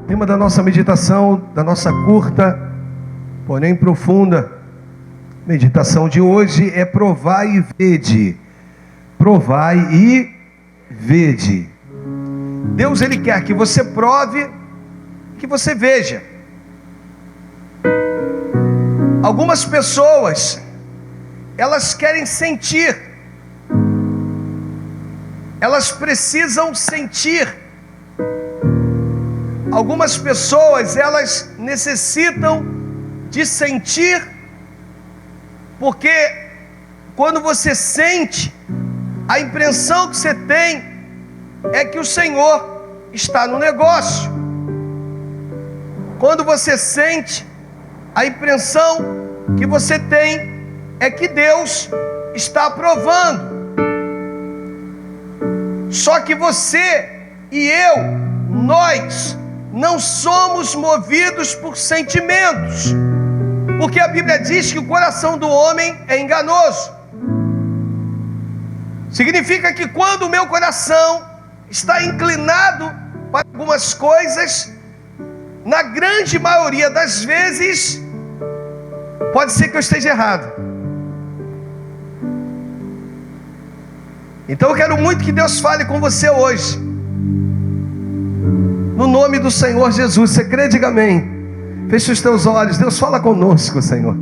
tema da nossa meditação, da nossa curta, porém profunda meditação de hoje é provai e vede. Provai e vede. Deus, Ele quer que você prove, que você veja. Algumas pessoas, elas querem sentir, elas precisam sentir. Algumas pessoas, elas necessitam de sentir, porque quando você sente, a impressão que você tem é que o Senhor está no negócio. Quando você sente, a impressão que você tem é que Deus está aprovando. Só que você e eu, nós não somos movidos por sentimentos, porque a Bíblia diz que o coração do homem é enganoso. Significa que quando o meu coração está inclinado para algumas coisas, na grande maioria das vezes, pode ser que eu esteja errado. Então eu quero muito que Deus fale com você hoje, no nome do Senhor Jesus. Você crê? Diga amém. Feche os teus olhos. Deus, fala conosco, Senhor.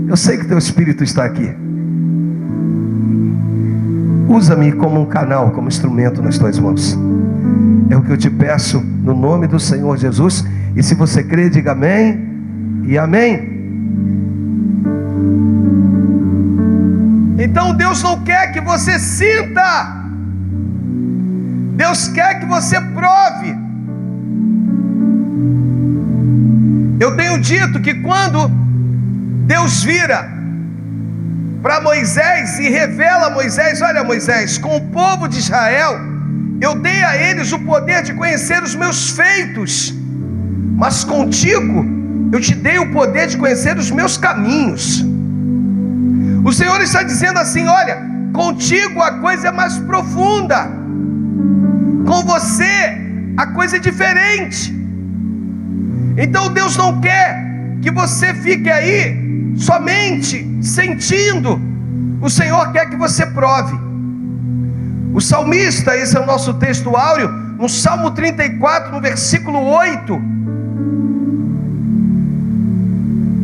Eu sei que teu Espírito está aqui. Usa-me como um canal, como instrumento nas tuas mãos. É o que eu te peço no nome do Senhor Jesus. E se você crê, diga amém e amém. Então Deus não quer que você sinta, Deus quer que você prove. Eu tenho dito que quando Deus vira para Moisés e revela a Moisés: olha, Moisés, com o povo de Israel eu dei a eles o poder de conhecer os meus feitos, mas contigo eu te dei o poder de conhecer os meus caminhos. O Senhor está dizendo assim: olha, contigo a coisa é mais profunda, com você a coisa é diferente. Então Deus não quer que você fique aí somente sentindo. O Senhor quer que você prove. O salmista, esse é o nosso texto áureo, no Salmo 34, no versículo 8,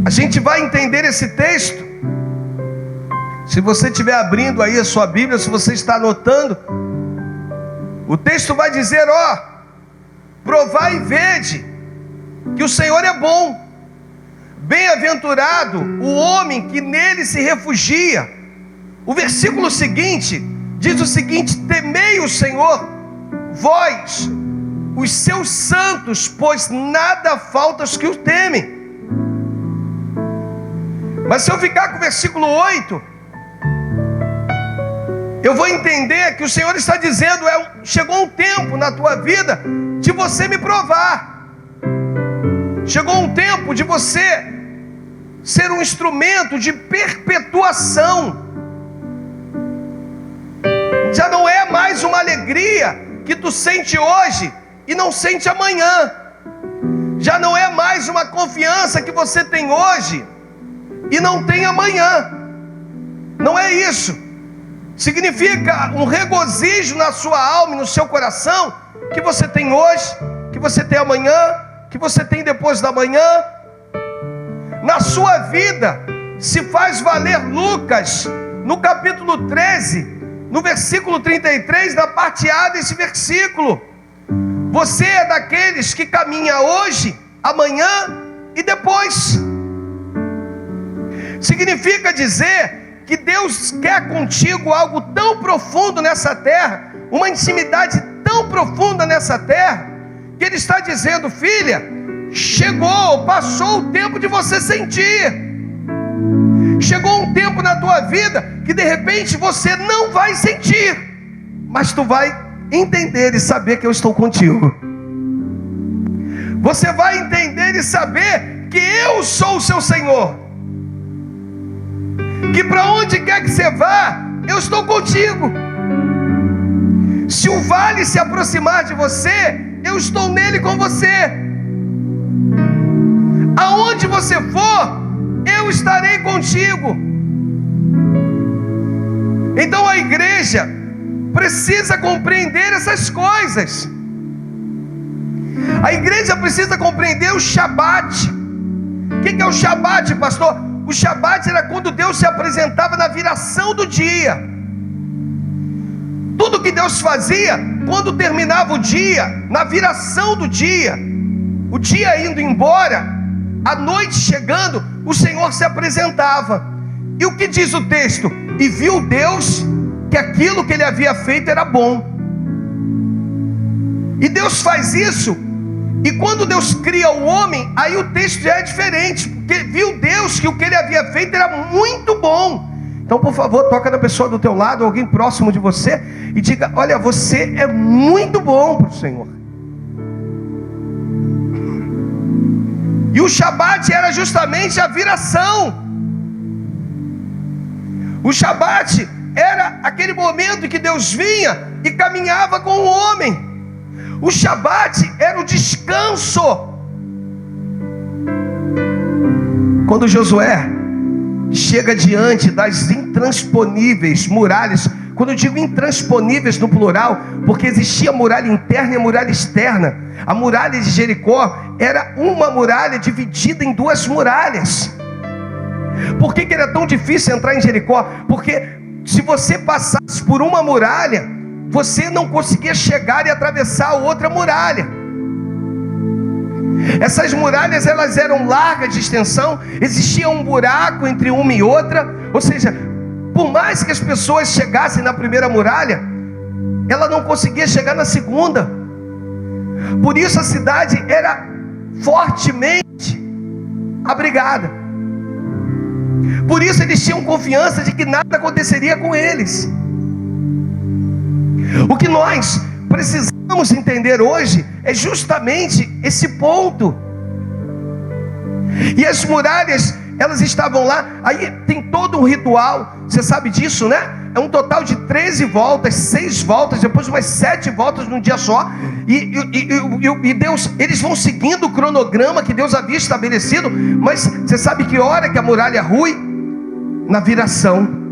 a gente vai entender esse texto. Se você estiver abrindo aí a sua Bíblia, se você está anotando, o texto vai dizer: ó, provai e vede que o Senhor é bom, bem-aventurado o homem que nele se refugia. O versículo seguinte diz o seguinte: temei o Senhor, vós, os seus santos, pois nada falta aos que o temem. Mas se eu ficar com o versículo 8, eu vou entender que o Senhor está dizendo: chegou um tempo na tua vida de você me provar. Chegou um tempo de você ser um instrumento de perpetuação. Já não é mais uma alegria que tu sente hoje e não sente amanhã. Já não é mais uma confiança que você tem hoje e não tem amanhã. Não é isso. Significa um regozijo na sua alma e no seu coração, que você tem hoje, que você tem amanhã, que você tem depois da manhã. Na sua vida se faz valer Lucas, no capítulo 13, no versículo 33, na parte A desse versículo. Você é daqueles que caminha hoje, amanhã e depois. Significa dizer que Deus quer contigo algo tão profundo nessa terra, uma intimidade tão profunda nessa terra, que Ele está dizendo: filha, chegou, passou o tempo de você sentir. Chegou um tempo na tua vida que de repente você não vai sentir, mas tu vai entender e saber que eu estou contigo. Você vai entender e saber que eu sou o seu Senhor, que para onde quer que você vá, eu estou contigo. Se o vale se aproximar de você, eu estou nele com você. Aonde você for, eu estarei contigo. Então a igreja precisa compreender essas coisas. A igreja precisa compreender o Shabat. O que é o Shabat, pastor? O Shabat era quando Deus se apresentava na viração do dia. Tudo que Deus fazia, quando terminava o dia, na viração do dia, o dia indo embora, a noite chegando, o Senhor se apresentava. E o que diz o texto? E viu Deus que aquilo que ele havia feito era bom. E Deus faz isso. E quando Deus cria o homem, aí o texto já é diferente, porque viu Deus que o que ele havia feito era muito bom. Então, por favor, toca na pessoa do teu lado, alguém próximo de você, e diga: olha, você é muito bom para o Senhor. E o Shabat era justamente a viração. O Shabat era aquele momento em que Deus vinha e caminhava com o homem. O Shabat era o descanso. Quando Josué chega diante das intransponíveis muralhas, quando eu digo intransponíveis no plural, porque existia muralha interna e muralha externa. A muralha de Jericó era uma muralha dividida em duas muralhas. Por que era tão difícil entrar em Jericó? Porque se você passasse por uma muralha, você não conseguia chegar e atravessar a outra muralha. Essas muralhas, elas eram largas de extensão, existia um buraco entre uma e outra. Ou seja, por mais que as pessoas chegassem na primeira muralha, ela não conseguia chegar na segunda. Por isso a cidade era fortemente abrigada. Por isso eles tinham confiança de que nada aconteceria com eles. O que nós precisamos entender hoje é justamente esse ponto. E as muralhas, elas estavam lá. Aí tem todo um ritual. Você sabe disso, né? É um total de 13 voltas, 6 voltas, depois umas 7 voltas num dia só. E Deus, eles vão seguindo o cronograma que Deus havia estabelecido. Mas você sabe que hora que a muralha rui? Na viração.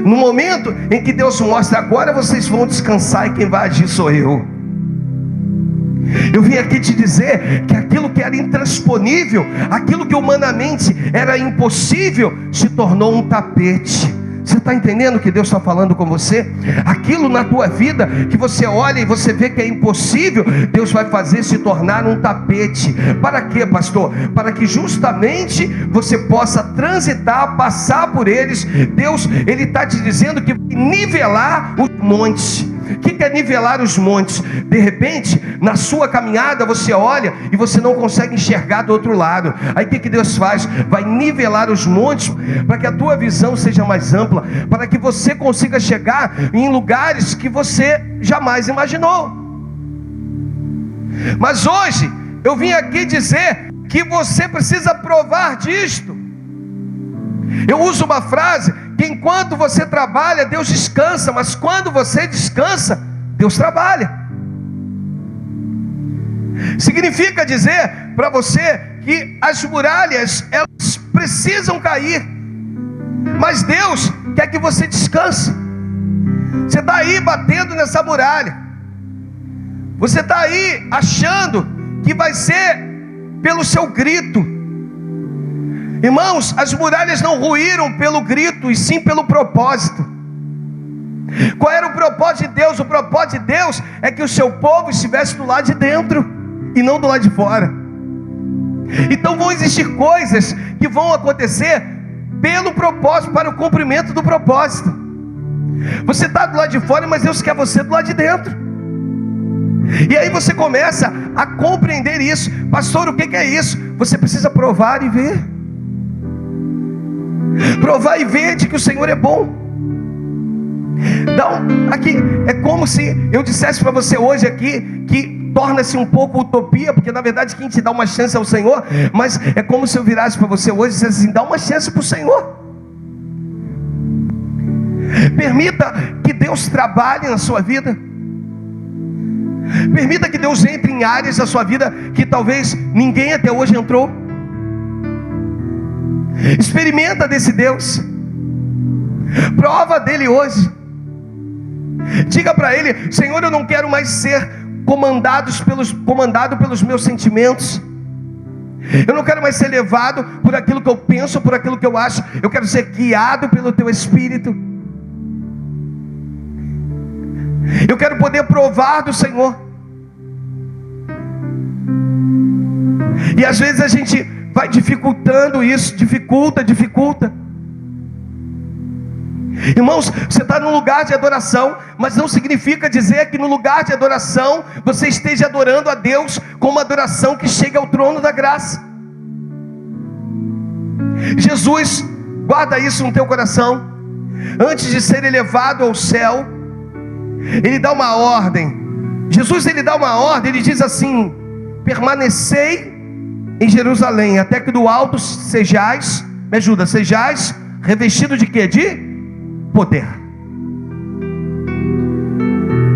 No momento em que Deus mostra: agora vocês vão descansar e quem vai agir sou eu. Eu vim aqui te dizer que aquilo que era intransponível, aquilo que humanamente era impossível, se tornou um tapete. Você está entendendo o que Deus está falando com você? Aquilo na tua vida que você olha e você vê que é impossível, Deus vai fazer se tornar um tapete. Para quê, pastor? Para que justamente você possa transitar, passar por eles. Deus, Ele está te dizendo que vai nivelar os montes. O que é nivelar os montes? De repente, na sua caminhada, você olha e você não consegue enxergar do outro lado. Aí o que Deus faz? Vai nivelar os montes para que a tua visão seja mais ampla, para que você consiga chegar em lugares que você jamais imaginou. Mas hoje eu vim aqui dizer que você precisa provar disto. Eu uso uma frase que enquanto você trabalha, Deus descansa, mas quando você descansa, Deus trabalha. Significa dizer para você que as muralhas, elas precisam cair, mas Deus quer que você descanse. Você está aí batendo nessa muralha, você está aí achando que vai ser pelo seu grito. Irmãos, as muralhas não ruíram pelo grito, e sim pelo propósito. Qual era o propósito de Deus? O propósito de Deus é que o seu povo estivesse do lado de dentro e não do lado de fora. Então vão existir coisas que vão acontecer pelo propósito, para o cumprimento do propósito. Você está do lado de fora, mas Deus quer você do lado de dentro. E aí você começa a compreender isso. Pastor, o que é isso? Você precisa provar e ver. Provar e ver de que o Senhor é bom. Então, aqui é como se eu dissesse para você hoje aqui que torna-se um pouco utopia, porque na verdade quem te dá uma chance é o Senhor. Mas é como se eu virasse para você hoje e dissesse assim: dá uma chance para o Senhor. Permita que Deus trabalhe na sua vida. Permita que Deus entre em áreas da sua vida que talvez ninguém até hoje entrou. Experimenta desse Deus. Prova dele hoje. Diga para ele: Senhor, eu não quero mais ser comandado pelos meus sentimentos. Eu não quero mais ser levado por aquilo que eu penso, por aquilo que eu acho. Eu quero ser guiado pelo teu Espírito. Eu quero poder provar do Senhor. E às vezes a gente vai dificultando isso, dificulta. Irmãos, você está num lugar de adoração, mas não significa dizer que no lugar de adoração você esteja adorando a Deus com uma adoração que chega ao trono da graça. Jesus, guarda isso no teu coração. Antes de ser elevado ao céu, ele dá uma ordem. Jesus, ele dá uma ordem, ele diz assim: permanecei em Jerusalém, até que do alto sejais, me ajuda, sejais revestido de quê? De poder.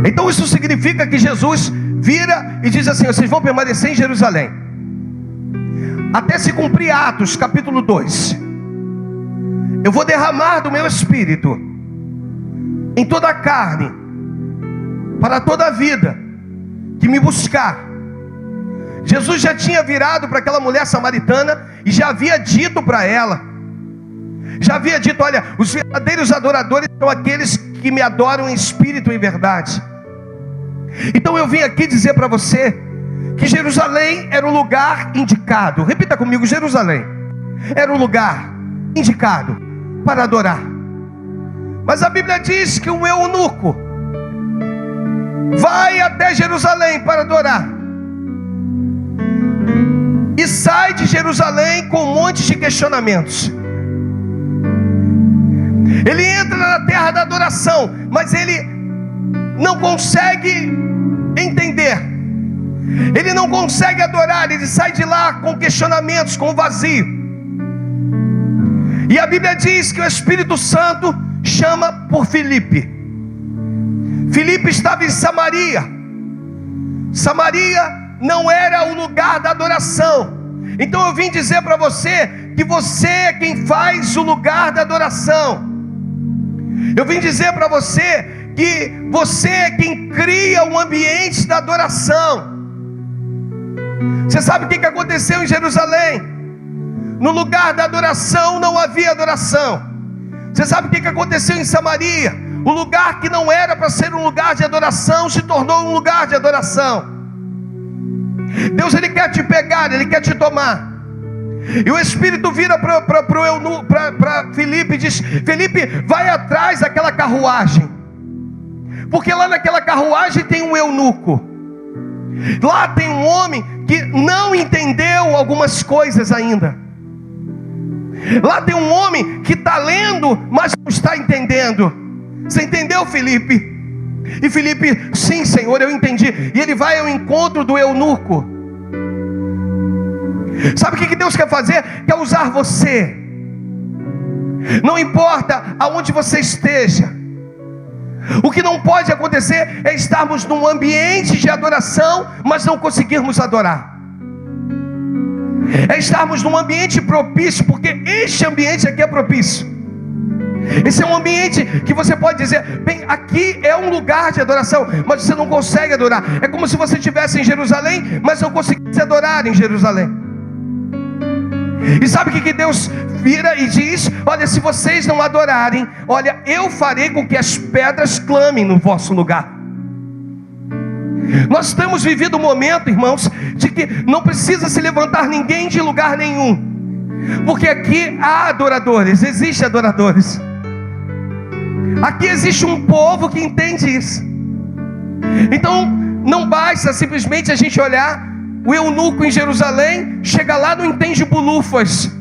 Então isso significa que Jesus vira e diz assim: vocês vão permanecer em Jerusalém até se cumprir Atos capítulo 2. Eu vou derramar do meu Espírito em toda a carne, para toda a vida que me buscar. Jesus já tinha virado para aquela mulher samaritana e já havia dito para ela, olha, os verdadeiros adoradores são aqueles que me adoram em espírito e em verdade. Então eu vim aqui dizer para você que Jerusalém era o lugar indicado. Repita comigo: Jerusalém era o lugar indicado para adorar. Mas a Bíblia diz que um eunuco vai até Jerusalém para adorar, e sai de Jerusalém com um monte de questionamentos. Ele entra na terra da adoração, mas ele não consegue entender, ele não consegue adorar, ele sai de lá com questionamentos, com vazio. E a Bíblia diz que o Espírito Santo chama por Filipe. Filipe estava em Samaria. Samaria não era o lugar da adoração. Então eu vim dizer para você que você é quem faz o lugar da adoração. Eu vim dizer para você que você é quem cria o ambiente da adoração. Você sabe o que aconteceu em Jerusalém? No lugar da adoração não havia adoração. Você sabe o que aconteceu em Samaria? O lugar que não era para ser um lugar de adoração se tornou um lugar de adoração. Deus, ele quer te pegar, ele quer te tomar. E o Espírito vira para Filipe e diz: Filipe, vai atrás daquela carruagem, porque lá naquela carruagem tem um eunuco. Lá tem um homem que não entendeu algumas coisas ainda. Lá tem um homem que está lendo, mas não está entendendo. Você entendeu, Filipe? E Filipe: sim, Senhor, eu entendi. E ele vai ao encontro do eunuco. Sabe o que Deus quer fazer? Quer usar você. Não importa aonde você esteja. O que não pode acontecer é estarmos num ambiente de adoração, mas não conseguirmos adorar. É estarmos num ambiente propício, porque este ambiente aqui é propício. Esse é um ambiente que você pode dizer: bem, aqui é um lugar de adoração, mas você não consegue adorar. É como se você estivesse em Jerusalém, mas não conseguisse adorar em Jerusalém. E sabe o que Deus vira e diz? Olha, se vocês não adorarem, olha, eu farei com que as pedras clamem no vosso lugar. Nós temos vivido um momento, irmãos, de que não precisa se levantar ninguém de lugar nenhum, porque aqui há adoradores, existem adoradores. Aqui existe um povo que entende isso. Então não basta simplesmente a gente olhar o eunuco em Jerusalém, chega lá, não entende bulufas.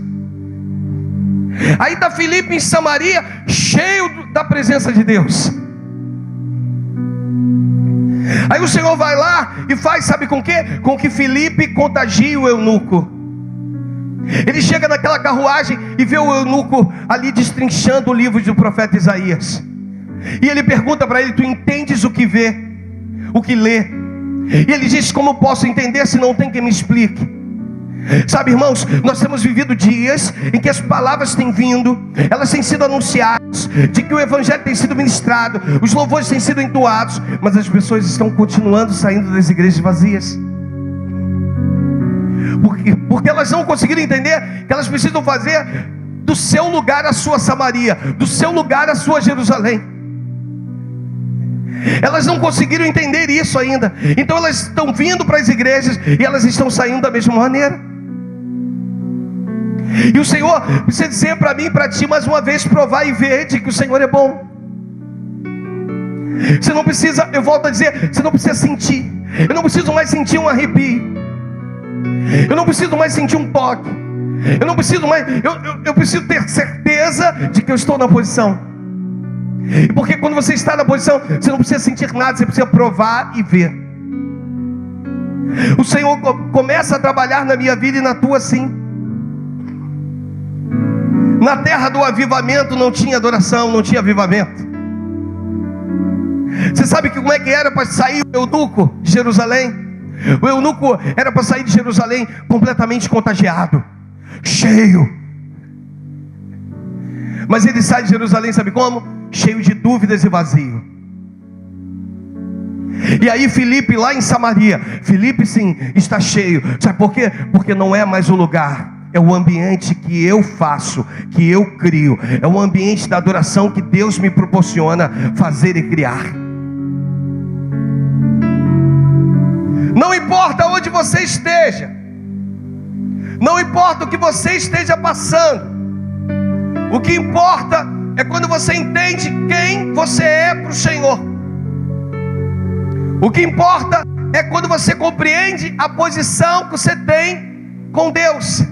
Aí está Filipe em Samaria, cheio da presença de Deus. Aí o Senhor vai lá e faz, sabe com o quê? Com que Filipe contagie o eunuco. Ele chega naquela carruagem e vê o eunuco ali destrinchando o livro do profeta Isaías. E ele pergunta para ele: tu entendes o que vê, o que lê? E ele diz: como posso entender se não tem quem me explique? Sabe, irmãos, nós temos vivido dias em que as palavras têm vindo, elas têm sido anunciadas, de que o evangelho tem sido ministrado, os louvores têm sido entoados, mas as pessoas estão continuando saindo das igrejas vazias. Porque elas não conseguiram entender que elas precisam fazer do seu lugar a sua Samaria, do seu lugar a sua Jerusalém. Elas não conseguiram entender isso ainda. Então elas estão vindo para as igrejas e elas estão saindo da mesma maneira. E o Senhor precisa dizer para mim e para ti mais uma vez: provar e ver de que o Senhor é bom. Você não precisa, eu volto a dizer, você não precisa sentir. Eu não preciso mais sentir um arrepio. Eu não preciso mais sentir um toque. Eu não preciso mais, eu preciso ter certeza de que eu estou na posição. Porque quando você está na posição, você não precisa sentir nada, você precisa provar e ver. O Senhor começa a trabalhar na minha vida e na tua sim. Na terra do avivamento não tinha adoração, não tinha avivamento. Você sabe como é que era para sair o eunuco de Jerusalém? O eunuco era para sair de Jerusalém completamente contagiado, cheio. Mas ele sai de Jerusalém, sabe como? Cheio de dúvidas e vazio. E aí Filipe lá em Samaria, Filipe sim, está cheio. Sabe por quê? Porque não é mais o lugar, é o ambiente que eu faço, que eu crio. É o ambiente da adoração que Deus me proporciona fazer e criar. Não importa onde você esteja, não importa o que você esteja passando, o que importa é quando você entende quem você é para o Senhor. O que importa é quando você compreende a posição que você tem com Deus.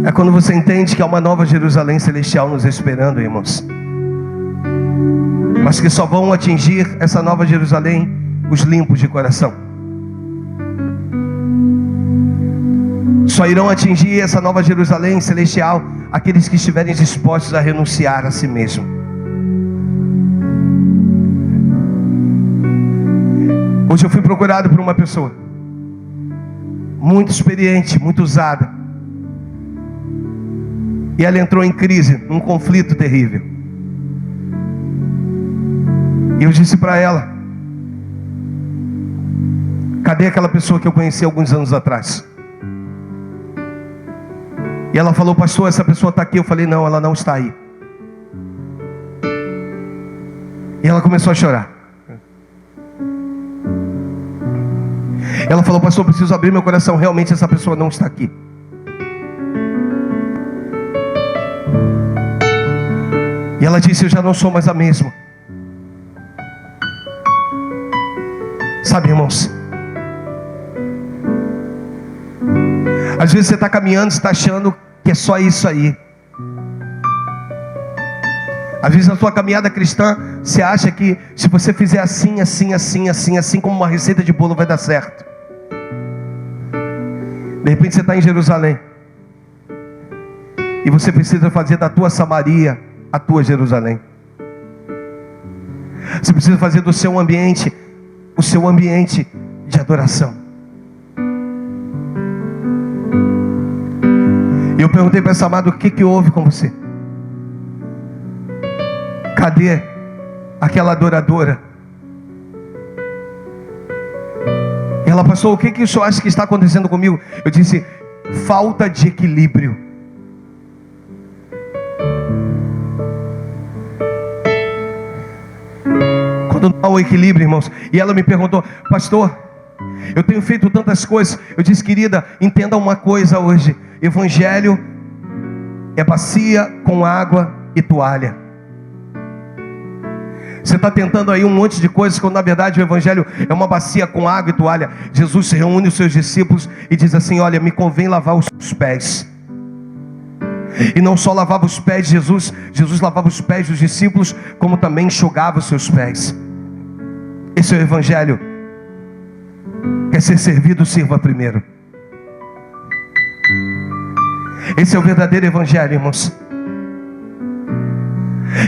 É quando você entende que há uma nova Jerusalém celestial nos esperando, irmãos. Mas que só vão atingir essa nova Jerusalém os limpos de coração. Só irão atingir essa nova Jerusalém celestial aqueles que estiverem dispostos a renunciar a si mesmo. Hoje eu fui procurado por uma pessoa muito experiente, muito usada, e ela entrou em crise, num conflito terrível. E eu disse para ela: cadê aquela pessoa que eu conheci alguns anos atrás? E ela falou: pastor, essa pessoa está aqui. Eu falei: não, ela não está aí. E ela começou a chorar. Ela falou: pastor, eu preciso abrir meu coração, realmente essa pessoa não está aqui. E ela disse: eu já não sou mais a mesma. Sabe, irmãos, às vezes você está caminhando, você está achando que é só isso aí. Às vezes na sua caminhada cristã, você acha que se você fizer assim, assim, assim, assim, assim, como uma receita de bolo, vai dar certo. De repente você está em Jerusalém, e você precisa fazer da tua Samaria a tua Jerusalém. Você precisa fazer do seu ambiente o seu ambiente de adoração. E eu perguntei para essa amada: o que houve com você? Cadê aquela adoradora? E ela: pastor, o que o senhor acha que está acontecendo comigo? Eu disse: falta de equilíbrio. Quando não há o equilíbrio, irmãos. E ela me perguntou: pastor, eu tenho feito tantas coisas. Eu disse: querida, entenda uma coisa hoje: evangelho é bacia com água e toalha. Você está tentando aí um monte de coisas, quando na verdade o evangelho é uma bacia com água e toalha. Jesus se reúne os seus discípulos e diz assim: olha, me convém lavar os pés. E não só lavava os pés de Jesus lavava os pés dos discípulos, como também enxugava os seus pés. Esse é o evangelho. Quer ser servido, sirva primeiro. Esse é o verdadeiro evangelho, irmãos.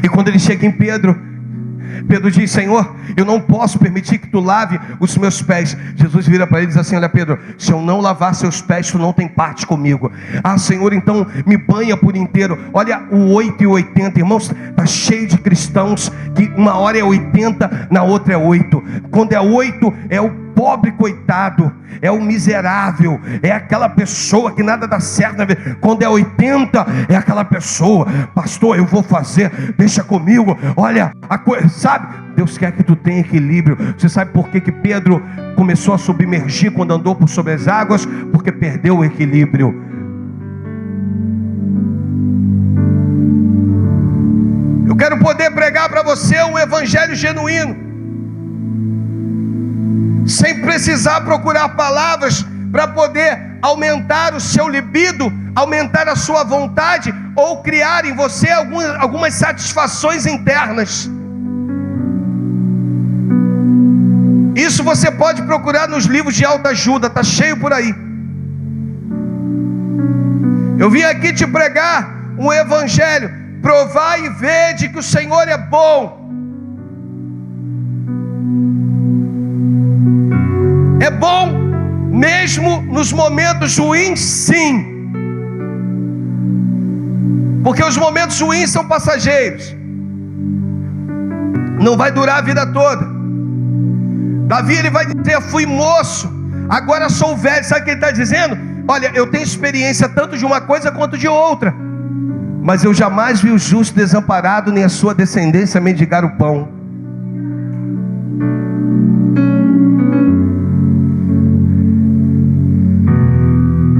E quando ele chega em Pedro, Pedro diz: Senhor, eu não posso permitir que tu lave os meus pés. Jesus vira para ele e diz assim: olha, Pedro, se eu não lavar seus pés, tu não tem parte comigo. Ah, Senhor, então me banha por inteiro. Olha o 8 e 80, irmãos, está cheio de cristãos que uma hora é 80, na outra é 8. Quando é 8 é o pobre coitado, é o miserável, é aquela pessoa que nada dá certo. Quando é 80 é aquela pessoa: pastor, eu vou fazer, deixa comigo. Olha a coisa, sabe? Deus quer que tu tenha equilíbrio. Você sabe por que Pedro começou a submergir quando andou por sobre as águas? Porque perdeu o equilíbrio. Eu quero poder pregar para você um evangelho genuíno, sem precisar procurar palavras para poder aumentar o seu libido, aumentar a sua vontade, ou criar em você algumas satisfações internas. Isso você pode procurar nos livros de autoajuda, está cheio por aí. Eu vim aqui te pregar um evangelho: provai e vede que o Senhor é bom. É bom mesmo nos momentos ruins, sim, porque os momentos ruins são passageiros, não vai durar a vida toda. Davi, ele vai dizer: fui moço, agora sou velho. Sabe o que ele está dizendo? Olha, eu tenho experiência tanto de uma coisa quanto de outra, mas eu jamais vi o justo desamparado, nem a sua descendência mendigar o pão.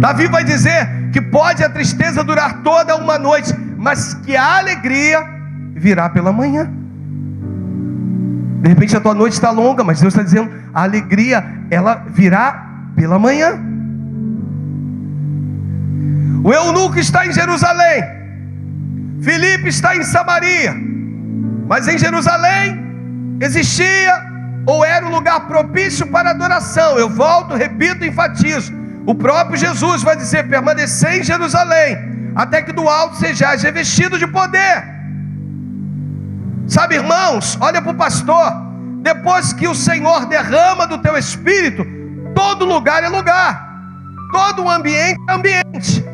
Davi vai dizer que pode a tristeza durar toda uma noite, mas que a alegria virá pela manhã. De repente a tua noite está longa, mas Deus está dizendo: a alegria, ela virá pela manhã. O eunuco está em Jerusalém, Filipe está em Samaria, mas em Jerusalém existia, ou era um lugar propício para adoração. Eu volto, repito, enfatizo: o próprio Jesus vai dizer: permanecer em Jerusalém, até que do alto sejais revestido de poder. Sabe, irmãos, olha para o pastor: depois que o Senhor derrama do teu espírito, todo lugar é lugar, todo ambiente é ambiente.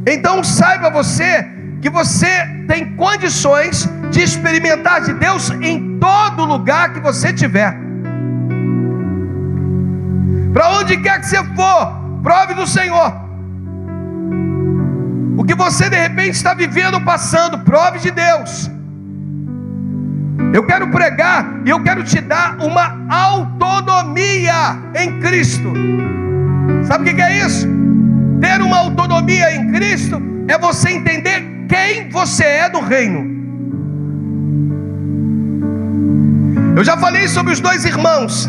Então saiba você que você tem condições de experimentar de Deus em todo lugar que você tiver. Para onde quer que você for, prove do Senhor. O que você de repente está vivendo, passando, prove de Deus. Eu quero pregar e eu quero te dar uma autonomia em Cristo. Sabe o que é isso? Ter uma autonomia em Cristo é você entender quem você é no reino. Eu já falei sobre os dois irmãos: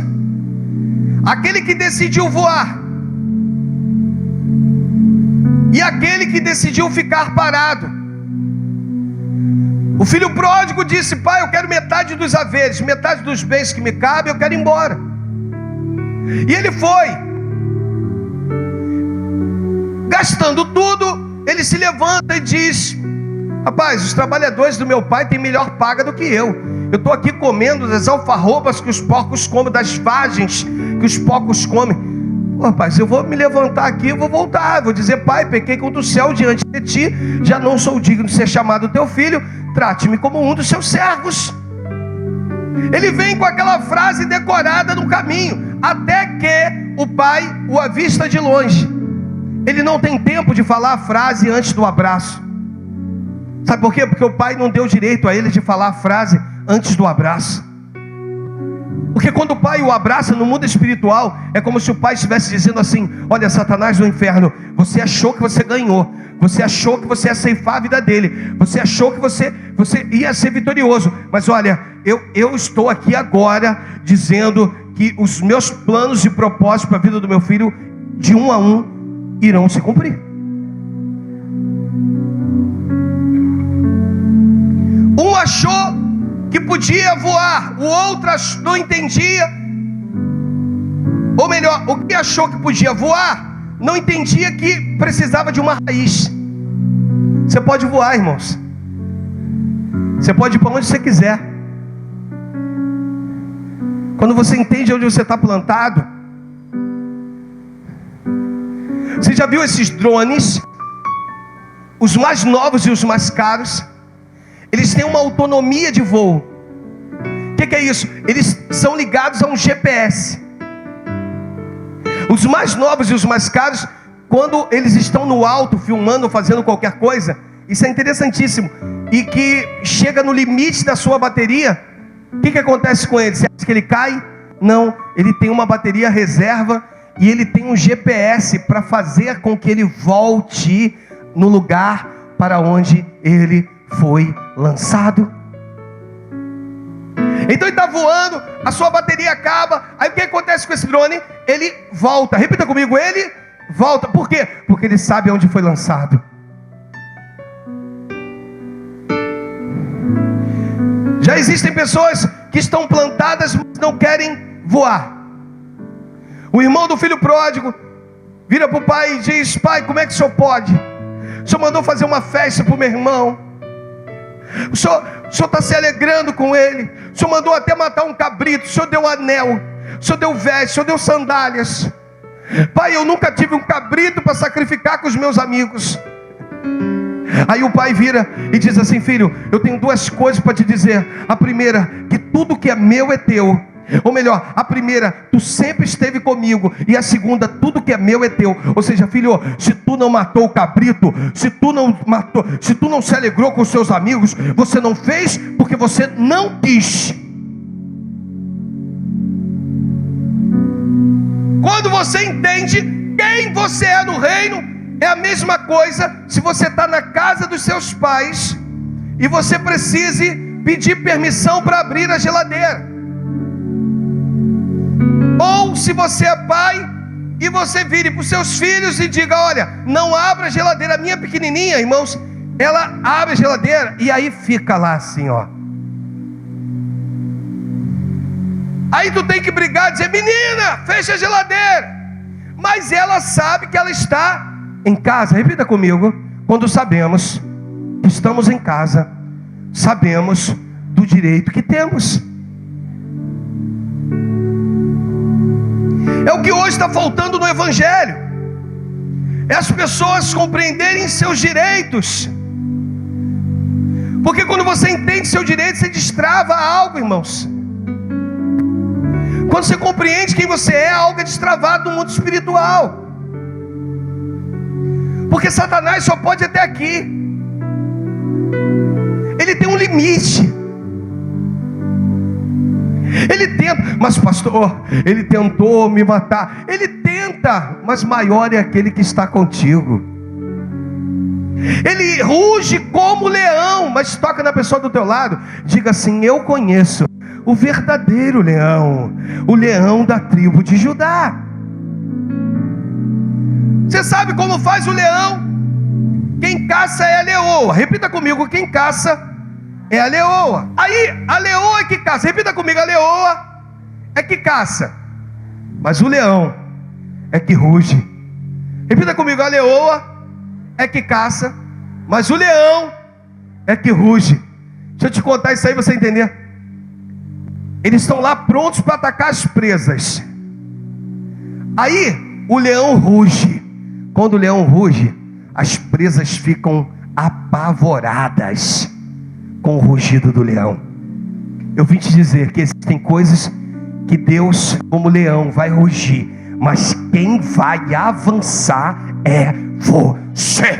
aquele que decidiu voar e aquele que decidiu ficar parado. O filho pródigo disse: pai, eu quero metade dos haveres, metade dos bens que me cabem, eu quero ir embora. E ele foi, gastando tudo. Ele se levanta e diz: rapaz, os trabalhadores do meu pai têm melhor paga do que eu estou aqui comendo das alfarrobas que os porcos comem, das vagens que os porcos comem. Pô, rapaz, eu vou me levantar aqui, eu vou voltar, vou dizer: pai, pequei contra o céu diante de ti, já não sou digno de ser chamado teu filho, trate-me como um dos seus servos. Ele vem com aquela frase decorada no caminho, até que o pai o avista de longe. Ele não tem tempo de falar a frase antes do abraço. Sabe por quê? Porque o pai não deu direito a ele de falar a frase antes do abraço. Porque quando o pai o abraça no mundo espiritual, é como se o pai estivesse dizendo assim: olha, Satanás do inferno, você achou que você ganhou, você achou que você ia ceifar a vida dele, você achou que você ia ser vitorioso, mas olha, eu estou aqui agora dizendo que os meus planos e propósitos para a vida do meu filho, de um a um, irão se cumprir. Um achou que podia voar, o outro não entendia, ou melhor, o que achou que podia voar, não entendia que precisava de uma raiz. Você pode voar, irmãos, você pode ir para onde você quiser, Quando você entende onde você está plantado. Você já viu esses drones? Os mais novos e os mais caros, eles têm uma autonomia de voo. O que é isso? Eles são ligados a um GPS. Os mais novos e os mais caros, quando eles estão no alto, filmando, fazendo qualquer coisa, isso é interessantíssimo, e que chega no limite da sua bateria, o que acontece com ele? Você acha que ele cai? Não, ele tem uma bateria reserva, e ele tem um GPS para fazer com que ele volte no lugar para onde ele foi lançado. Então ele está voando, a sua bateria acaba, aí o que acontece com esse drone? Ele volta, repita comigo, ele volta. Por quê? Porque ele sabe onde foi lançado. Já existem pessoas que estão plantadas, mas não querem voar. O irmão do filho pródigo vira para o pai e diz: pai, como é que o senhor pode? O senhor mandou fazer uma festa para o meu irmão, o senhor está se alegrando com ele, o senhor mandou até matar um cabrito, o senhor deu anel, o senhor deu veste, o senhor deu sandálias. Pai, eu nunca tive um cabrito para sacrificar com os meus amigos. Aí o pai vira e diz assim: filho, eu tenho duas coisas para te dizer. A primeira, que tudo que é meu é teu. Ou melhor, a primeira, tu sempre esteve comigo. E a segunda, tudo que é meu é teu. Ou seja, filho, se tu não matou o cabrito, se tu não se alegrou com os seus amigos, você não fez porque você não quis. Quando você entende quem você é no reino, é a mesma coisa se você está na casa dos seus pais e você precise pedir permissão para abrir a geladeira. Ou se você é pai e você vire para os seus filhos e diga: olha, não abra a geladeira. A minha pequenininha, irmãos, ela abre a geladeira e aí fica lá assim, ó. Aí tu tem que brigar e dizer: menina, fecha a geladeira. Mas ela sabe que ela está em casa. Repita comigo: quando sabemos que estamos em casa, sabemos do direito que temos. É o que hoje está faltando no Evangelho. É as pessoas compreenderem seus direitos. Porque quando você entende seu direito, você destrava algo, irmãos. Quando você compreende quem você é, algo é destravado no mundo espiritual. Porque Satanás só pode ir até aqui. Ele tem um limite. Ele tenta, mas pastor, ele tentou me matar. Ele tenta, mas maior é aquele que está contigo. Ele ruge como leão, mas toca na pessoa do teu lado. Diga assim: eu conheço o verdadeiro leão, o leão da tribo de Judá. Você sabe como faz o leão? Quem caça é a leoa. Repita comigo: quem caça é a leoa. Aí a leoa é que caça. Repita comigo: a leoa é que caça, mas o leão é que ruge. Repita comigo: a leoa é que caça, mas o leão é que ruge. Deixa eu te contar isso aí para você entender. Eles estão lá prontos para atacar as presas. Aí o leão ruge. Quando o leão ruge, as presas ficam apavoradas com o rugido do leão. Eu vim te dizer que existem coisas que Deus, como leão, vai rugir, mas quem vai avançar é você.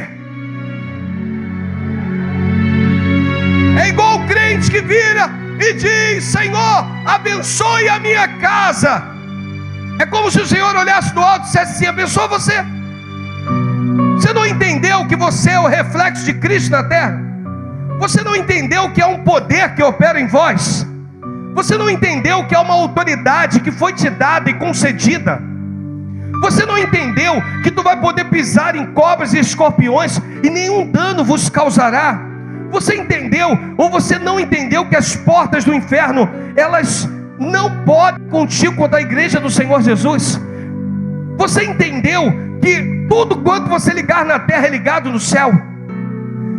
É igual o crente que vira e diz: Senhor, abençoe a minha casa. É como se o Senhor olhasse do alto e dissesse assim: abençoa você. Você não entendeu que você é o reflexo de Cristo na terra? Você não entendeu que é um poder que opera em vós? Você não entendeu que é uma autoridade que foi te dada e concedida? Você não entendeu que tu vai poder pisar em cobras e escorpiões e nenhum dano vos causará? Você entendeu ou você não entendeu que as portas do inferno, elas não podem contigo contra a igreja do Senhor Jesus? Você entendeu que tudo quanto você ligar na terra é ligado no céu?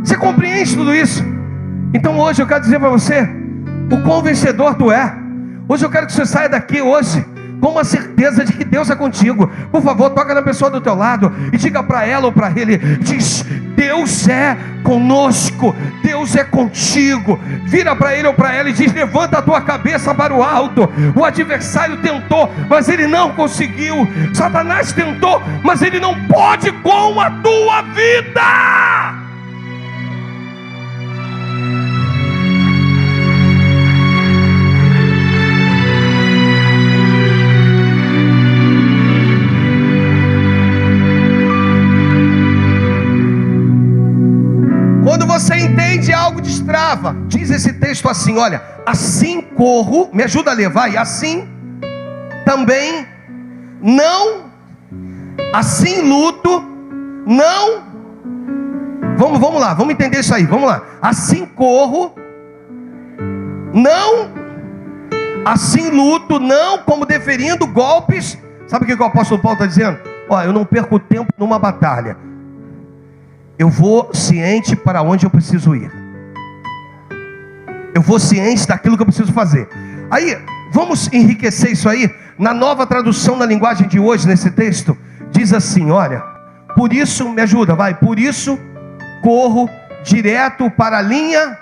Você compreende tudo isso? Então hoje eu quero dizer para você o quão vencedor tu é, Hoje eu quero que você saia daqui hoje com uma certeza de que Deus é contigo. Por favor, toca na pessoa do teu lado e diga para ela ou para ele, diz: Deus é conosco, Deus é contigo. Vira para ele ou para ela e diz: levanta a tua cabeça para o alto. O adversário tentou, mas ele não conseguiu. Satanás tentou, mas ele não pode com a tua vida. Quando você entende, algo destrava. Diz esse texto assim, olha: assim corro, me ajuda a ler, vai. Assim também não, assim luto, não. Vamos lá, vamos entender isso aí, vamos lá. Assim corro, não, assim luto, não como deferindo golpes. Sabe o que o apóstolo Paulo está dizendo? Ó, eu não perco tempo numa batalha. Eu vou ciente para onde eu preciso ir. Eu vou ciente daquilo que eu preciso fazer. Aí, vamos enriquecer isso aí. Na nova tradução na linguagem de hoje, nesse texto, diz assim, olha: por isso, me ajuda, vai. Por isso, corro direto para a linha.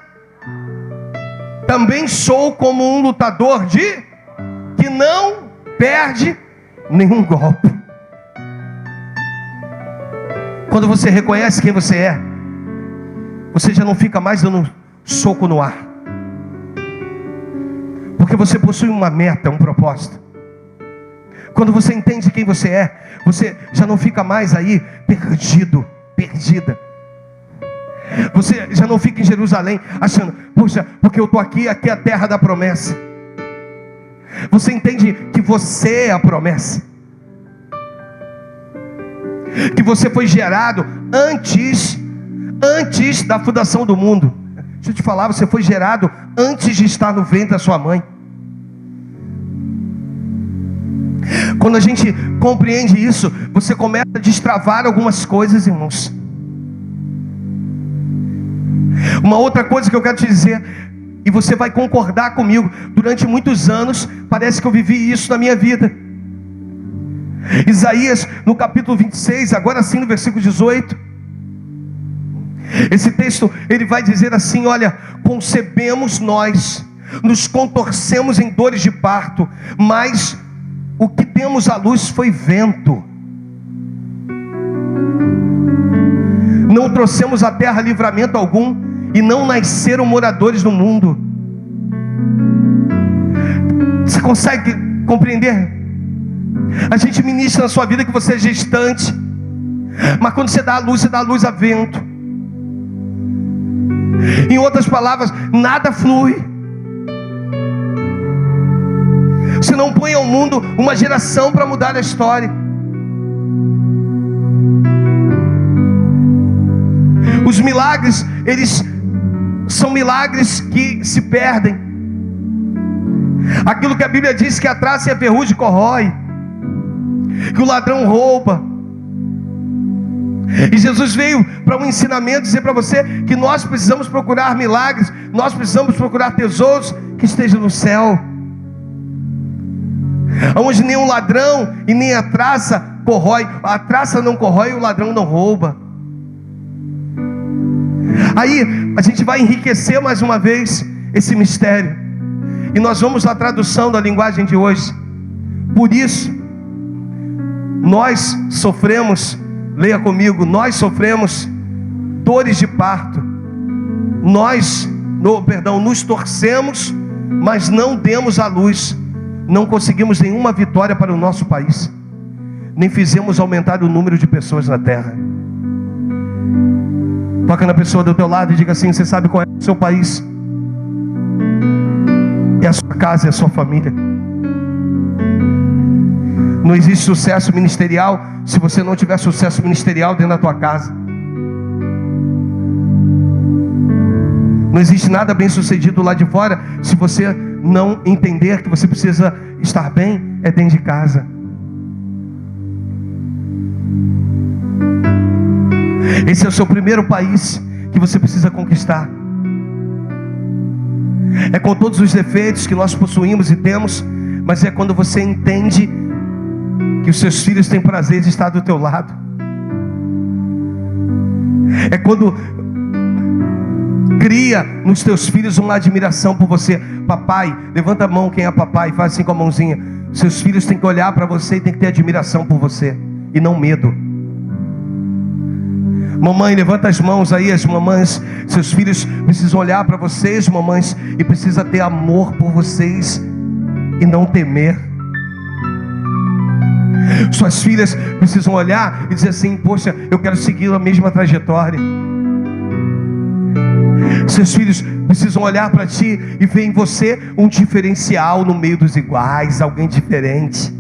Também sou como um lutador que não perde nenhum golpe. Quando você reconhece quem você é, você já não fica mais dando soco no ar, porque você possui uma meta, um propósito. Quando você entende quem você é, você já não fica mais aí perdido, perdida. Você já não fica em Jerusalém achando, poxa, porque eu estou aqui, aqui é a terra da promessa. Você entende que você é a promessa, que você foi gerado antes da fundação do mundo. Deixa eu te falar, você foi gerado antes de estar no ventre da sua mãe. Quando a gente compreende isso, você começa a destravar algumas coisas, irmãos. Uma outra coisa que eu quero te dizer, e você vai concordar comigo, durante muitos anos, parece que eu vivi isso na minha vida. Isaías, no capítulo 26, agora sim no versículo 18, esse texto, ele vai dizer assim, olha: concebemos nós, nos contorcemos em dores de parto, mas o que demos à luz foi vento. Não trouxemos à terra livramento algum, e não nasceram moradores do mundo. Você consegue compreender? A gente ministra na sua vida que você é gestante, mas quando você dá a luz a vento. Em outras palavras, nada flui. Você não põe ao mundo uma geração para mudar a história. Os milagres, eles são milagres que se perdem. Aquilo que a Bíblia diz, que a traça e a ferrugem corrói, que o ladrão rouba. E Jesus veio para um ensinamento, dizer para você que nós precisamos procurar milagres, nós precisamos procurar tesouros que estejam no céu, onde nem o ladrão e nem a traça corrói. A traça não corrói e o ladrão não rouba. Aí a gente vai enriquecer mais uma vez esse mistério, e nós vamos na tradução da linguagem de hoje. Por isso nós sofremos, leia comigo, nós sofremos dores de parto. Nos torcemos, mas não demos à luz. Não conseguimos nenhuma vitória para o nosso país, nem fizemos aumentar o número de pessoas na terra. Toca na pessoa do teu lado e diga assim: você sabe qual é o seu país? É a sua casa, é a sua família. Não existe sucesso ministerial se você não tiver sucesso ministerial dentro da tua casa. Não existe nada bem sucedido lá de fora se você não entender que você precisa estar bem dentro de casa. Esse é o seu primeiro país que você precisa conquistar. É com todos os defeitos que nós possuímos e temos, mas é quando você entende que os seus filhos têm prazer de estar do teu lado. É quando cria nos teus filhos uma admiração por você. Papai, levanta a mão quem é papai, faz assim com a mãozinha. Seus filhos têm que olhar para você e têm que ter admiração por você, e não medo. Mamãe, levanta as mãos aí, as mamães. Seus filhos precisam olhar para vocês, mamães, e precisa ter amor por vocês e não temer. Suas filhas precisam olhar e dizer assim: poxa, eu quero seguir a mesma trajetória. Seus filhos precisam olhar para ti e ver em você um diferencial no meio dos iguais, alguém diferente.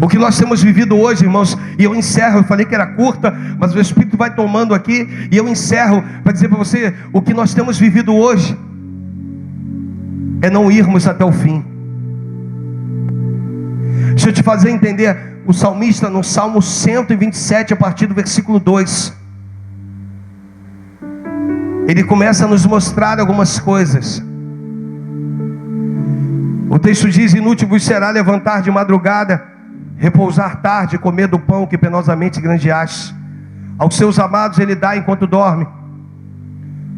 O que nós temos vivido hoje, irmãos, e eu encerro, eu falei que era curta, mas o Espírito vai tomando aqui, e eu encerro para dizer para você: o que nós temos vivido hoje é não irmos até o fim. Deixa eu te fazer entender. O salmista, no Salmo 127, a partir do versículo 2, ele começa a nos mostrar algumas coisas. O texto diz: inútil vos será levantar de madrugada, repousar tarde, comer do pão que penosamente granjeaste. Aos seus amados ele dá enquanto dorme.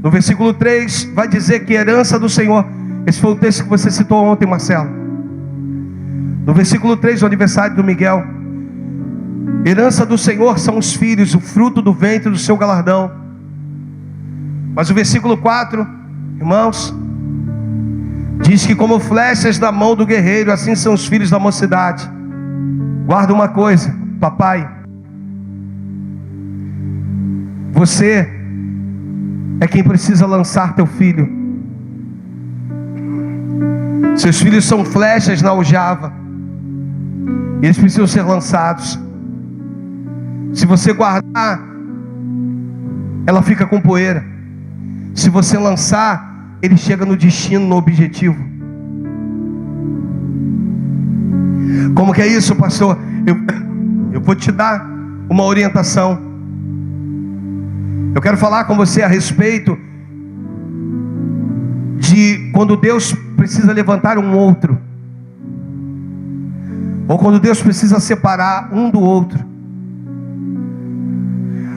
No versículo 3 vai dizer que herança do Senhor. Esse foi o texto que você citou ontem, Marcelo. No versículo 3, o aniversário do Miguel. Herança do Senhor são os filhos, o fruto do ventre do seu galardão. Mas o versículo 4, irmãos, diz que como flechas da mão do guerreiro, assim são os filhos da mocidade. Guarda uma coisa, papai, você é quem precisa lançar teu filho. Seus filhos são flechas na aljava, eles precisam ser lançados. Se você guardar, ela fica com poeira. Se você lançar, ele chega no destino, no objetivo. Como que é isso, pastor? Eu vou te dar uma orientação. Eu quero falar com você a respeito de quando Deus precisa levantar um outro, ou quando Deus precisa separar um do outro.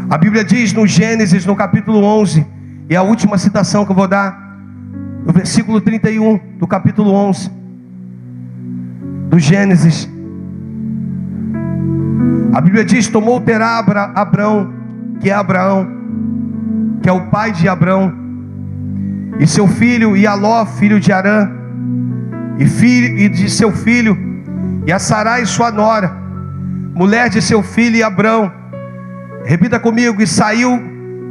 A Bíblia diz no Gênesis, no capítulo 11, e a última citação que eu vou dar, no versículo 31 do capítulo 11 do Gênesis. A Bíblia diz: tomou Terá Abrão, que é Abraão, que é o pai de Abrão, e seu filho Ialó, filho de Arã, e de seu filho, e a Sarai sua nora, mulher de seu filho Abrão. Repita comigo: e saiu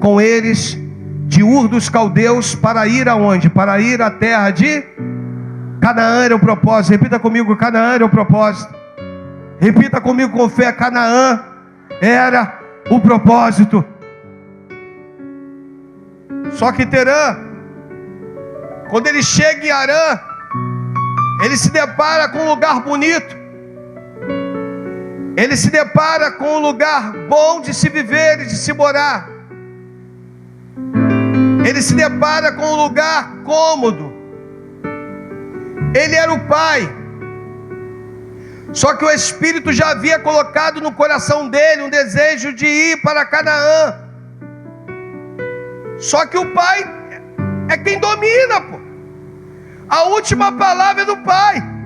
com eles de Ur dos Caldeus para ir aonde? Para ir à terra de Canaã. Era o propósito. Repita comigo: Canaã era o propósito. Repita comigo com fé: Canaã era o propósito. Só que Terã, quando ele chega em Arã, ele se depara com um lugar bonito. Ele se depara com um lugar bom de se viver e de se morar. Ele se depara com um lugar cômodo. Ele era o pai. Só que o Espírito já havia colocado no coração dele um desejo de ir para Canaã. Só que o pai é quem domina, pô. A última palavra é do pai.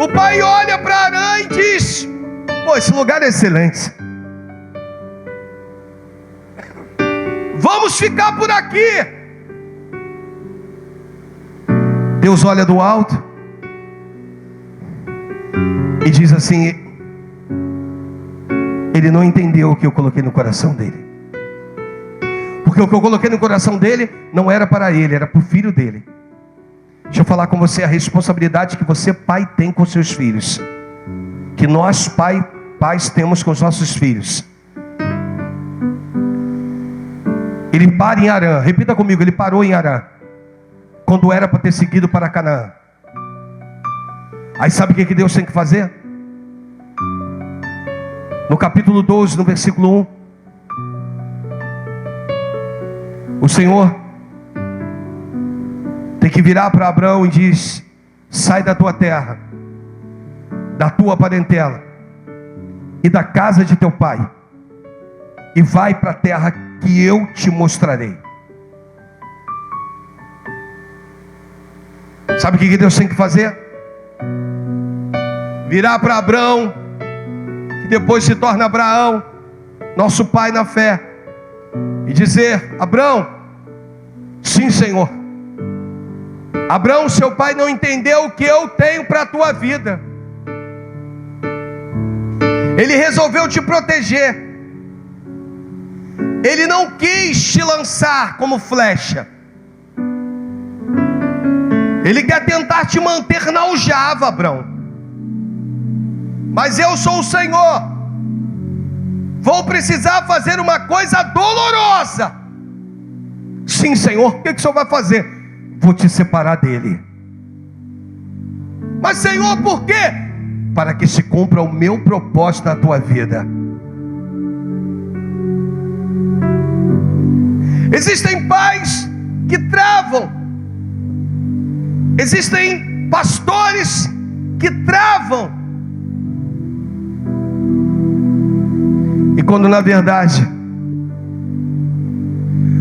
O pai olha para Arã e diz: pô, esse lugar é excelente, vamos ficar por aqui. Deus olha do alto e diz assim: ele não entendeu o que eu coloquei no coração dele. Porque o que eu coloquei no coração dele não era para ele, era para o filho dele. Deixa eu falar com você a responsabilidade que você, pai, tem com seus filhos, que nós, pais, temos com os nossos filhos. Ele para em Arã. Repita comigo: ele parou em Arã, quando era para ter seguido para Canaã. Aí sabe o que Deus tem que fazer? No capítulo 12, no versículo 1, O Senhor tem que virar para Abraão e diz: sai da tua terra, da tua parentela e da casa de teu pai, e vai para a terra que eu te mostrarei. Sabe o que Deus tem que fazer? Virar para Abraão, que depois se torna Abraão, nosso pai na fé, e dizer: Abraão, sim, Senhor. Abraão, seu pai não entendeu o que eu tenho para a tua vida. Ele resolveu te proteger. Ele não quis te lançar como flecha. Ele quer tentar te manter na aljava, Abraão. Mas eu sou o Senhor. Vou precisar fazer uma coisa dolorosa. Sim, Senhor. O que o Senhor vai fazer? Vou te separar dele. Mas, Senhor, por quê? Para que se cumpra o meu propósito na tua vida. Existem pais que travam. Existem pastores que travam. E quando na verdade,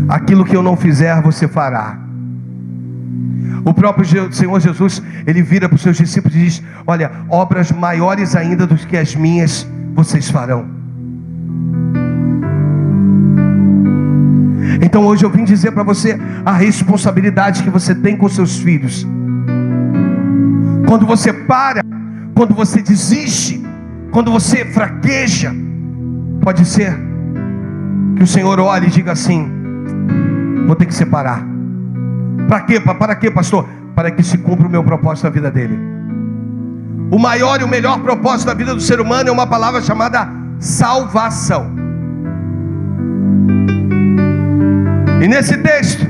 aquilo que eu não fizer, você fará. O próprio Senhor Jesus, ele vira para os seus discípulos e diz: olha, obras maiores ainda do que as minhas, vocês farão. Então hoje eu vim dizer para você a responsabilidade que você tem com seus filhos. Quando você para, quando você desiste, quando você fraqueja, pode ser que o Senhor olhe e diga assim: vou ter que separar. Para quê? Para quê, pastor? Para que se cumpra o meu propósito na vida dele. O maior e o melhor propósito da vida do ser humano é uma palavra chamada salvação. E nesse texto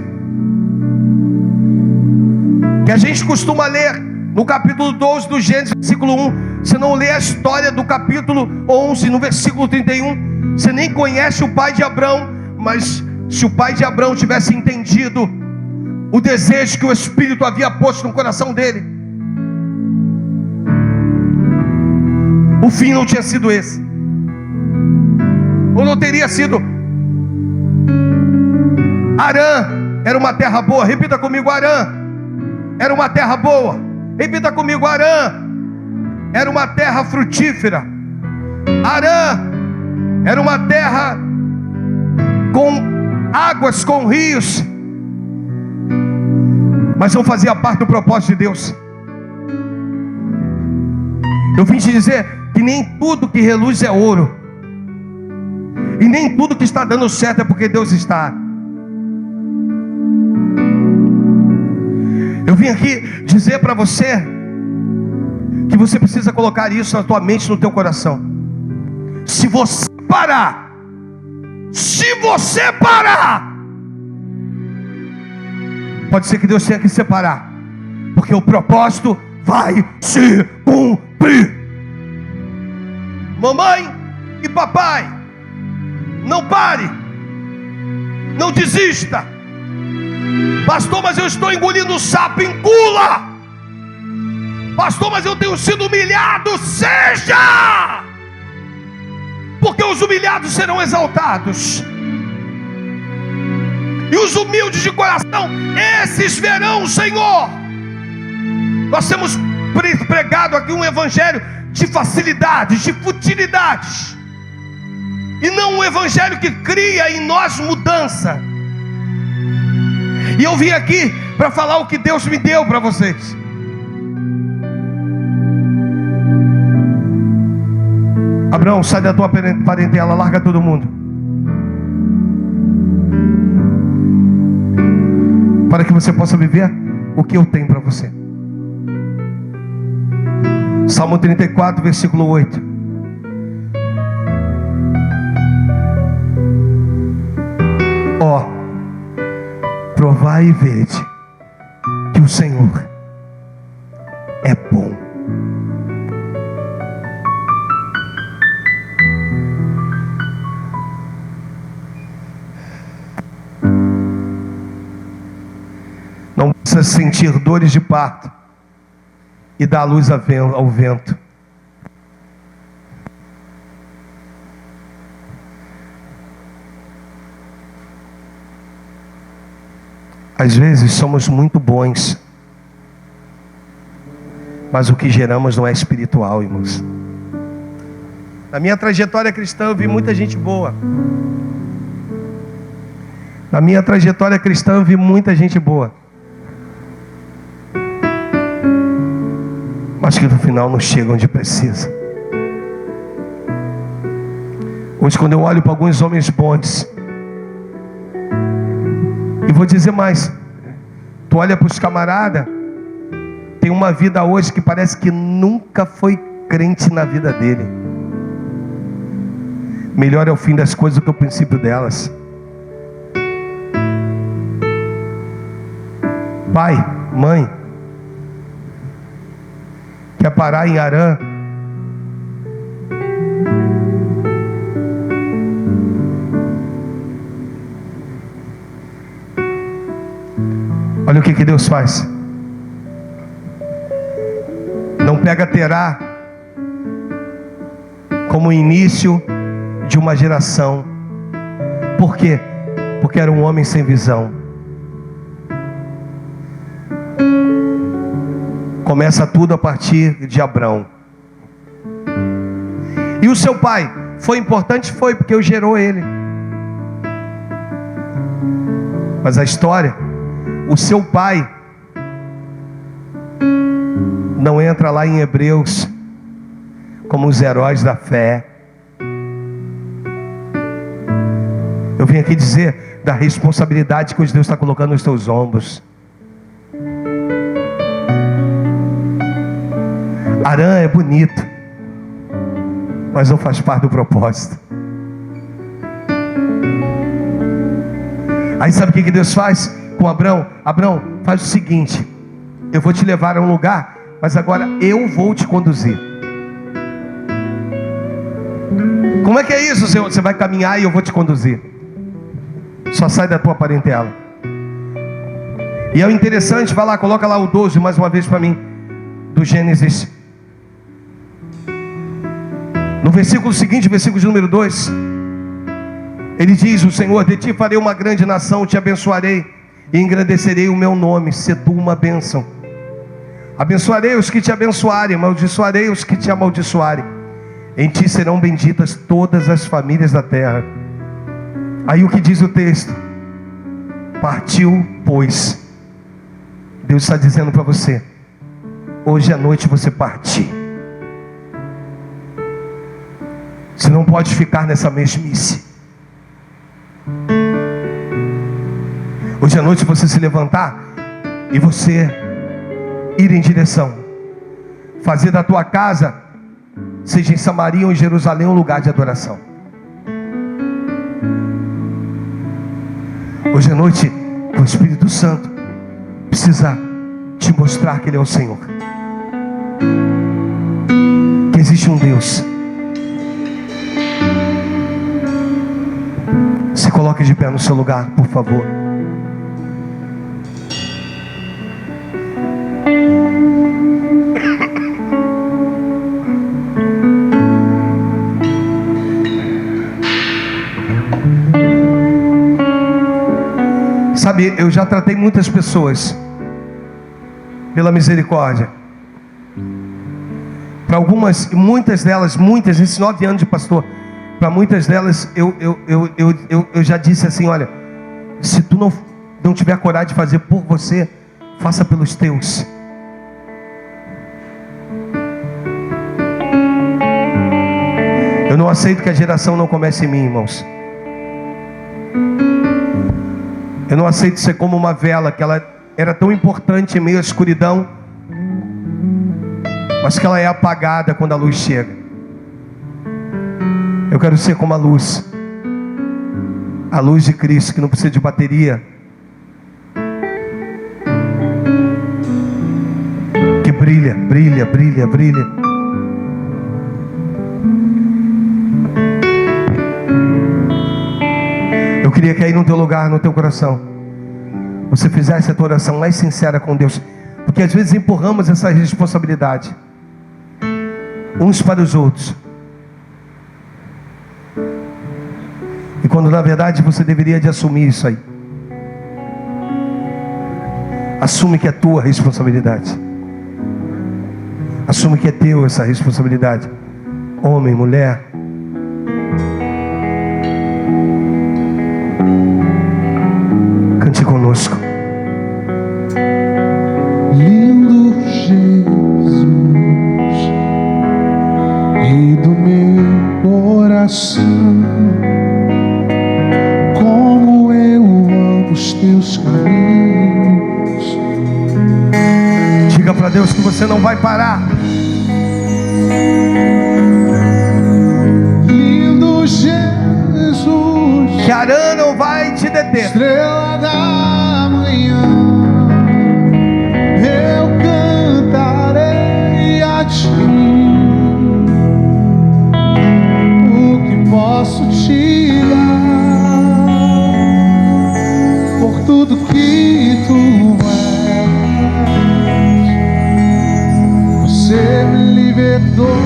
que a gente costuma ler no capítulo 12 do Gênesis, versículo 1, você não lê a história do capítulo 11, no versículo 31, você nem conhece o pai de Abraão. Mas se o pai de Abraão tivesse entendido o desejo que o Espírito havia posto no coração dele, o fim não tinha sido esse, ou não teria sido. Harã era uma terra boa. Repita comigo: Harã era uma terra boa. Repita comigo: Harã era uma terra frutífera. Harã era uma terra com águas, com rios, mas não fazia parte do propósito de Deus. Eu vim te dizer que nem tudo que reluz é ouro, e nem tudo que está dando certo é porque Deus está. Eu vim aqui dizer para você que você precisa colocar isso na tua mente, no teu coração. Se você parar, pode ser que Deus tenha que separar, porque o propósito vai se cumprir. Mamãe e papai, não pare, não desista. Pastor, mas eu estou engolindo sapo, engula. Pastor, mas eu tenho sido humilhado. Seja, porque os humilhados serão exaltados, e os humildes de coração, esses verão o Senhor. Nós temos pregado aqui um evangelho de facilidades, de futilidades, e não um evangelho que cria em nós mudança. E eu vim aqui para falar o que Deus me deu para vocês. Abraão, sai da tua parentela, larga todo mundo, para que você possa viver o que eu tenho para você. Salmo 34, versículo 8. Ó, provai e vede que o Senhor é bom. precisa sentir dores de parto e dar luz ao vento. Às vezes somos muito bons, mas o que geramos não é espiritual, irmãos. Na minha trajetória cristã eu vi muita gente boa. Na minha trajetória cristã eu vi muita gente boa, mas que no final não chega onde precisa. Hoje, quando eu olho para alguns homens bons, e vou dizer mais, tu olha para os camaradas, tem uma vida hoje que parece que nunca foi crente na vida dele. Melhor é o fim das coisas do que o princípio delas. Pai, mãe, quer parar em Harã? Olha o que Deus faz. Não pega Terá como início de uma geração. Por quê? Porque era um homem sem visão. Começa tudo a partir de Abrão. E o seu pai foi importante? Foi, porque gerou ele. Mas a história, o seu pai não entra lá em Hebreus como os heróis da fé. Eu vim aqui dizer da responsabilidade que hoje Deus está colocando nos teus ombros. Harã é bonito, mas não faz parte do propósito. Aí sabe o que Deus faz com Abrão? Abrão, faz o seguinte: eu vou te levar a um lugar, mas agora eu vou te conduzir. Como é que é isso, Senhor? Você vai caminhar e eu vou te conduzir. Só sai da tua parentela. E é o interessante, vai lá, coloca lá o 12 mais uma vez para mim, do Gênesis. No versículo seguinte, versículo de número 2, ele diz: o Senhor, de ti farei uma grande nação, te abençoarei e engrandecerei o meu nome, se tu uma bênção. Abençoarei os que te abençoarem, amaldiçoarei os que te amaldiçoarem. Em ti serão benditas todas as famílias da terra. Aí o que diz o texto? Partiu, pois. Deus está dizendo para você: hoje à noite você partir. Você não pode ficar nessa mesmice. Hoje à noite você se levantar e você ir em direção, fazer da tua casa, seja em Samaria ou em Jerusalém, um lugar de adoração. Hoje à noite o Espírito Santo precisa te mostrar que Ele é o Senhor, que existe um Deus. Se coloque de pé no seu lugar, por favor. Sabe, eu já tratei muitas pessoas pela misericórdia. Para algumas, muitas delas, esses 9 anos de pastor, para muitas delas eu já disse assim: olha, se tu não tiver coragem de fazer por você, faça pelos teus. Eu não aceito que a geração não comece em mim, irmãos. Eu não aceito ser como uma vela, que ela era tão importante em meio à escuridão, mas que ela é apagada quando a luz chega. Eu quero ser como a luz de Cristo, que não precisa de bateria, que brilha, brilha, brilha, brilha. Eu queria que aí no teu lugar, no teu coração, você fizesse a tua oração mais sincera com Deus. Porque às vezes empurramos essa responsabilidade uns para os outros. E quando na verdade você deveria de assumir isso aí. Assume que é tua responsabilidade. Assume que é teu essa responsabilidade. Homem, mulher. Cante conosco. Lindo Jesus, Rei do meu coração, como eu amo os teus caminhos. Diga para Deus que você não vai parar. Lindo Jesus, Que Harã não vai te deter. estrela da manhã, eu cantarei a ti. O que posso te dar por tudo que tu és? Você me libertou.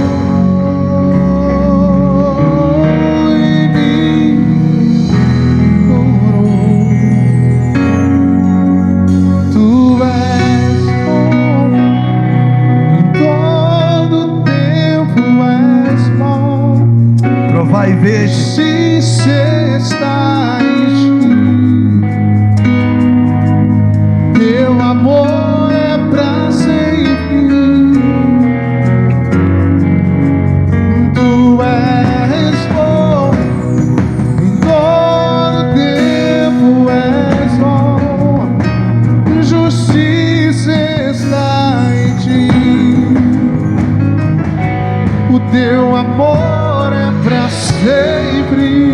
Vai e veja. Se está em ti, teu amor é pra sempre. Tu és bom, em todo tempo és bom. Justiça está em ti, o teu amor é pra sempre.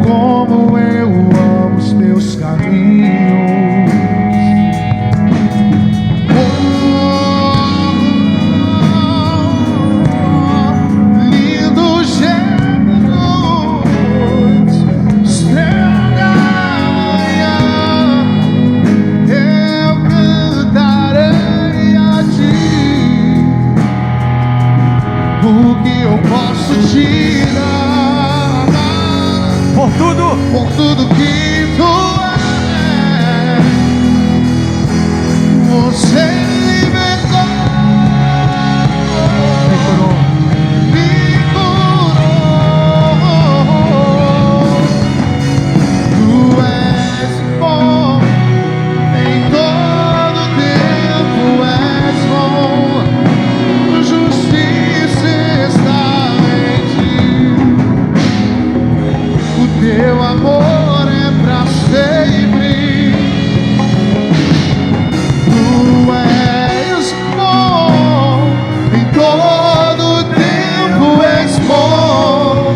Como eu amo os teus caminhos. Lindo Jesus, estrela da manhã, eu cantarei a ti. O que eu posso te dar Por tudo que tu és? Você libertou, me curou. Tu és bom, em todo tempo és bom. Justiça está em ti, o teu amor é pra sempre. Tu és bom, em todo tempo és bom.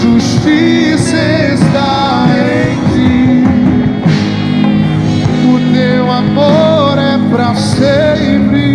Justiça está em ti, o teu amor é pra sempre.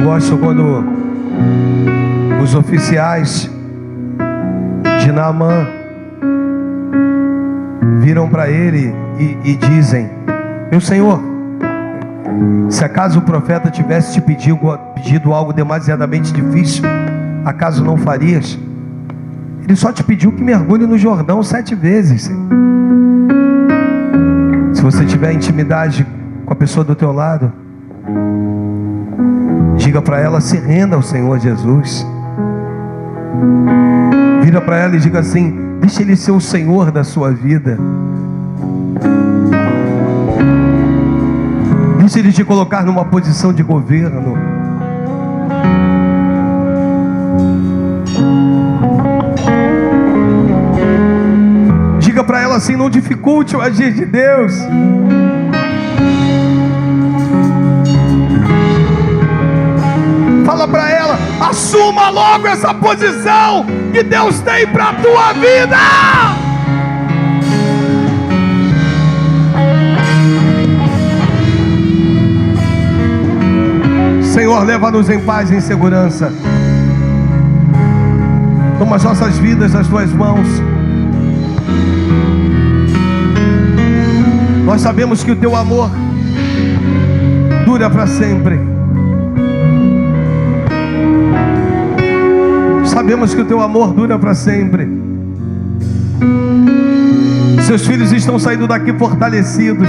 gosto quando os oficiais de Naamã viram para ele e dizem: meu senhor, se acaso o profeta tivesse te pedido algo demasiadamente difícil, acaso não farias? Ele só te pediu que mergulhe no Jordão 7 vezes. Se você tiver intimidade com a pessoa do teu lado, diga para ela: se renda ao Senhor Jesus. Vira para ela e diga assim: deixa Ele ser o Senhor da sua vida. Deixa Ele te colocar numa posição de governo. Diga para ela assim: não dificulte o agir de Deus. Fala para ela: assuma logo essa posição que Deus tem para a tua vida. Senhor, leva-nos em paz e em segurança. Toma as nossas vidas nas tuas mãos. Nós sabemos que o teu amor dura para sempre. Sabemos que o teu amor dura para sempre. Seus filhos estão saindo daqui fortalecidos.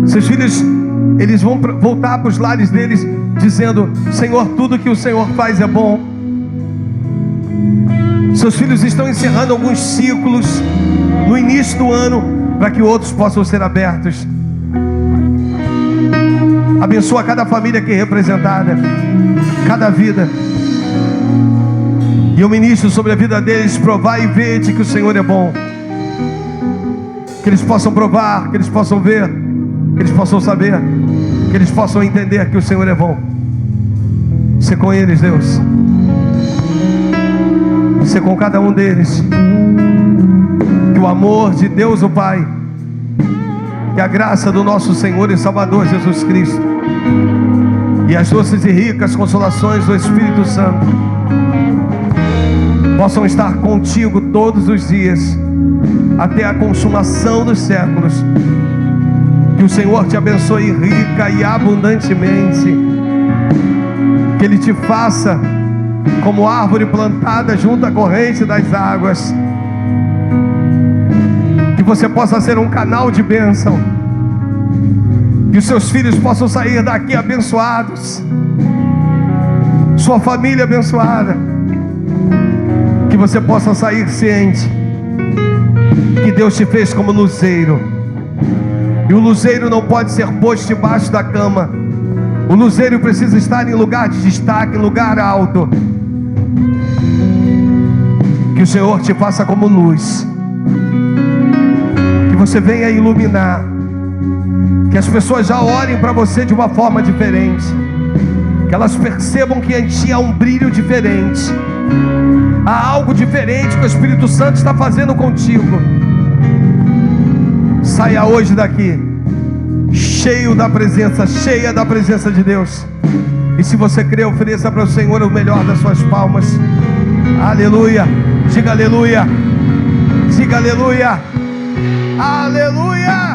Seus filhos, eles vão voltar para os lares deles dizendo: Senhor, tudo que o Senhor faz é bom. Seus filhos estão encerrando alguns ciclos no início do ano para que outros possam ser abertos. Abençoa cada família aqui representada, cada vida. E eu ministro sobre a vida deles: provar e ver de que o Senhor é bom. Que eles possam provar, que eles possam ver, que eles possam saber, que eles possam entender que o Senhor é bom. Ser com eles, Deus. Ser com cada um deles. Que o amor de Deus o Pai, que a graça do nosso Senhor e Salvador Jesus Cristo, e as doces e ricas consolações do Espírito Santo possam estar contigo todos os dias, até a consumação dos séculos. Que o Senhor te abençoe rica e abundantemente. Que Ele te faça como árvore plantada junto à corrente das águas. Que você possa ser um canal de bênção. Que os seus filhos possam sair daqui abençoados. Sua família abençoada. Que você possa sair ciente que Deus te fez como luzeiro. E o luzeiro não pode ser posto debaixo da cama. O luzeiro precisa estar em lugar de destaque, em lugar alto. Que o Senhor te faça como luz. Que você venha iluminar. Que as pessoas já olhem para você de uma forma diferente. Que elas percebam que em ti há um brilho diferente. Há algo diferente que o Espírito Santo está fazendo contigo. Saia hoje daqui cheio da presença, cheia da presença de Deus. E se você crê, ofereça para o Senhor o melhor das suas palmas. Aleluia. Diga aleluia. Diga aleluia. Aleluia.